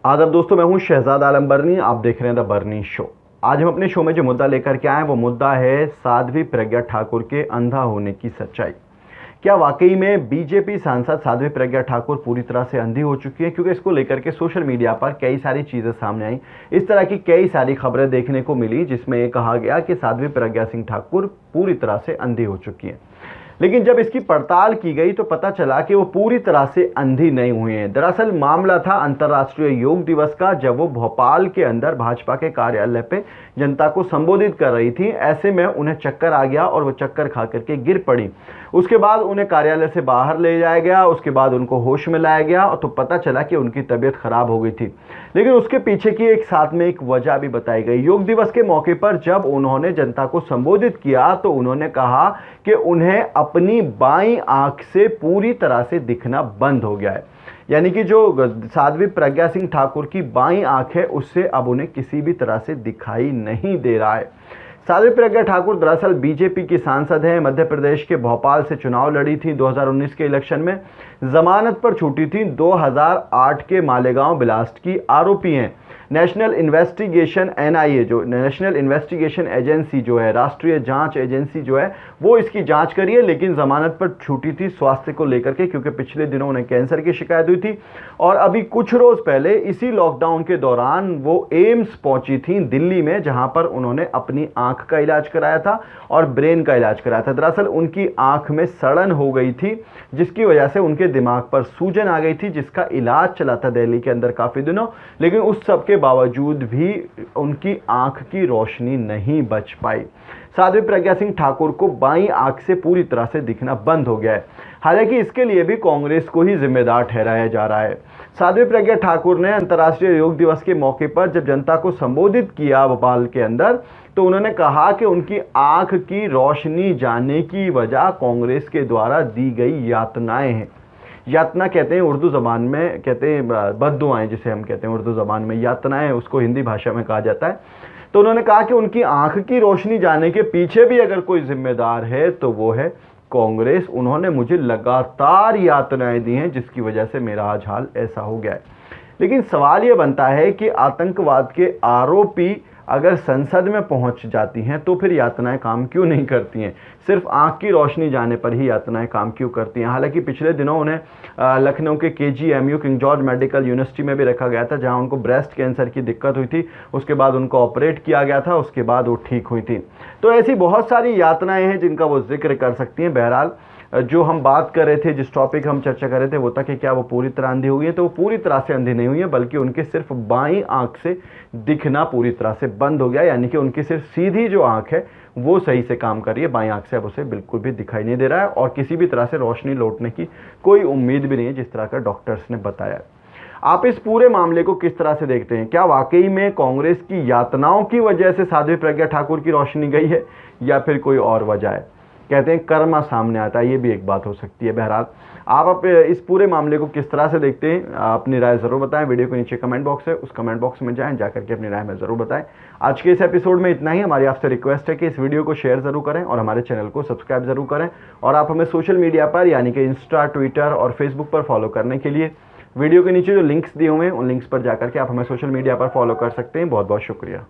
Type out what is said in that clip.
आदाब दोस्तों, मैं हूं शहजाद आलम बरनी। आप देख रहे हैं द बरनी शो। आज हम अपने शो में जो मुद्दा लेकर के आए वो मुद्दा है साध्वी प्रज्ञा ठाकुर के अंधा होने की सच्चाई। क्या वाकई में बीजेपी सांसद साध्वी प्रज्ञा ठाकुर पूरी तरह से अंधी हो चुकी है? क्योंकि इसको लेकर के सोशल मीडिया पर कई सारी चीजें सामने आई। इस तरह की कई सारी खबरें देखने को मिली जिसमें यह कहा गया कि साध्वी प्रज्ञा सिंह ठाकुर पूरी तरह से अंधी हो चुकी है। लेकिन जब इसकी पड़ताल की गई तो पता चला कि वो पूरी तरह से अंधी नहीं हुई हैं। दरअसल मामला था अंतर्राष्ट्रीय योग दिवस का, जब वो भोपाल के अंदर भाजपा के कार्यालय पे जनता को संबोधित कर रही थी। ऐसे में उन्हें चक्कर आ गया और वो चक्कर खा करके गिर पड़ी। उसके बाद उन्हें कार्यालय से बाहर ले जाया गया। उसके बाद उनको होश में लाया गया और तो पता चला कि उनकी तबीयत खराब हो गई थी। लेकिन उसके पीछे की एक साथ में एक वजह भी बताई गई। योग दिवस के मौके पर जब उन्होंने जनता को संबोधित किया तो उन्होंने कहा कि उन्हें अपनी बाईं आंख से पूरी तरह से दिखना बंद हो गया है। यानी कि जो साध्वी प्रज्ञा सिंह ठाकुर की बाईं आंख है उससे अब उन्हें किसी भी तरह से दिखाई नहीं दे रहा है। साध्वी प्रज्ञा ठाकुर दरअसल बीजेपी की सांसद हैं। मध्य प्रदेश के भोपाल से चुनाव लड़ी थी। 2019 के इलेक्शन में जमानत पर छूटी थी। 2008 के मालेगांव ब्लास्ट की आरोपी हैं। नेशनल इन्वेस्टिगेशन NIA जो नेशनल इन्वेस्टिगेशन एजेंसी जो है, राष्ट्रीय जांच एजेंसी जो है, वो इसकी जांच करी है। लेकिन जमानत पर छूटी थी स्वास्थ्य को लेकर के, क्योंकि पिछले दिनों उन्हें कैंसर की शिकायत हुई थी। और अभी कुछ रोज पहले इसी लॉकडाउन के दौरान वो एम्स पहुंची थी दिल्ली में, जहां पर उन्होंने अपनी आंख का इलाज कराया था और ब्रेन का इलाज कराया था। दरअसल उनकी आंख में सड़न हो गई थी जिसकी वजह से उनके दिमाग पर सूजन आ गई थी, जिसका इलाज चला था दिल्ली के अंदर काफी दिनों। लेकिन उस सब के बावजूद भी उनकी आंख की रोशनी नहीं बच पाई। साध्वी प्रज्ञा सिंह ठाकुर को बाईं आंख से पूरी तरह से दिखना बंद हो गया है। हालांकि इसके लिए भी कांग्रेस को ही जिम्मेदार ठहराया जा रहा है। साध्वी प्रज्ञा ठाकुर ने अंतर्राष्ट्रीय योग दिवस के मौके पर जब जनता को संबोधित किया भोपाल के अंदर, तो उन्होंने कहा कि उनकी आंख की रोशनी जाने की वजह कांग्रेस के द्वारा दी गई यातनाएं हैं। यातना कहते हैं उर्दू ज़बान में, कहते हैं बद्दुआएं, जिसे हम कहते हैं उर्दू ज़बान में यातनाएं, उसको हिंदी भाषा में कहा जाता है। तो उन्होंने कहा कि उनकी आंख की रोशनी जाने के पीछे भी अगर कोई जिम्मेदार है तो वो है कांग्रेस। उन्होंने मुझे लगातार यातनाएं दी हैं जिसकी वजह से मेरा आज हाल ऐसा हो गया है। लेकिन सवाल ये बनता है कि आतंकवाद के आरोपी अगर संसद में पहुंच जाती हैं तो फिर यातनाएं काम क्यों नहीं करती हैं? सिर्फ आंख की रोशनी जाने पर ही यातनाएं काम क्यों करती हैं? हालांकि पिछले दिनों उन्हें लखनऊ के KGMU king George medical university में भी रखा गया था, जहां उनको ब्रेस्ट कैंसर की दिक्कत हुई थी। उसके बाद उनको ऑपरेट किया गया था, उसके बाद वो ठीक हुई थी। तो ऐसी बहुत सारी यातनाएं हैं जिनका वो जिक्र कर सकती हैं। बहरहाल जो हम बात कर रहे थे, जिस टॉपिक हम चर्चा कर रहे थे वो था कि क्या वो पूरी तरह अंधी हुई है? तो वो पूरी तरह से अंधी नहीं हुई है, बल्कि उनके सिर्फ बाईं आंख से दिखना पूरी तरह से बंद हो गया। यानी कि उनकी सिर्फ सीधी जो आंख है वो सही से काम कर रही है। बाईं आंख से अब उसे बिल्कुल भी दिखाई नहीं दे रहा है और किसी भी तरह से रोशनी लौटने की कोई उम्मीद भी नहीं है, जिस तरह का डॉक्टर्स ने बताया। आप इस पूरे मामले को किस तरह से देखते हैं? क्या वाकई में कांग्रेस की यातनाओं की वजह से साध्वी प्रज्ञा ठाकुर की रोशनी गई है या फिर कोई और वजह है? कहते हैं कर्मा सामने आता है, ये भी एक बात हो सकती है। बहरहाल आप इस पूरे मामले को किस तरह से देखते हैं? अपनी राय ज़रूर बताएं। वीडियो के नीचे कमेंट बॉक्स है, उस कमेंट बॉक्स में जाएं, जाकर के अपनी राय में ज़रूर बताएं। आज के इस एपिसोड में इतना ही। हमारी आपसे रिक्वेस्ट है कि इस वीडियो को शेयर ज़रूर करें और हमारे चैनल को सब्सक्राइब ज़रूर करें। और आप हमें सोशल मीडिया पर यानी कि इंस्टा, ट्विटर और फेसबुक पर फॉलो करने के लिए वीडियो के नीचे जो लिंक्स दिए हुए हैं उन लिंक्स पर जाकर के आप हमें सोशल मीडिया पर फॉलो कर सकते हैं। बहुत बहुत शुक्रिया।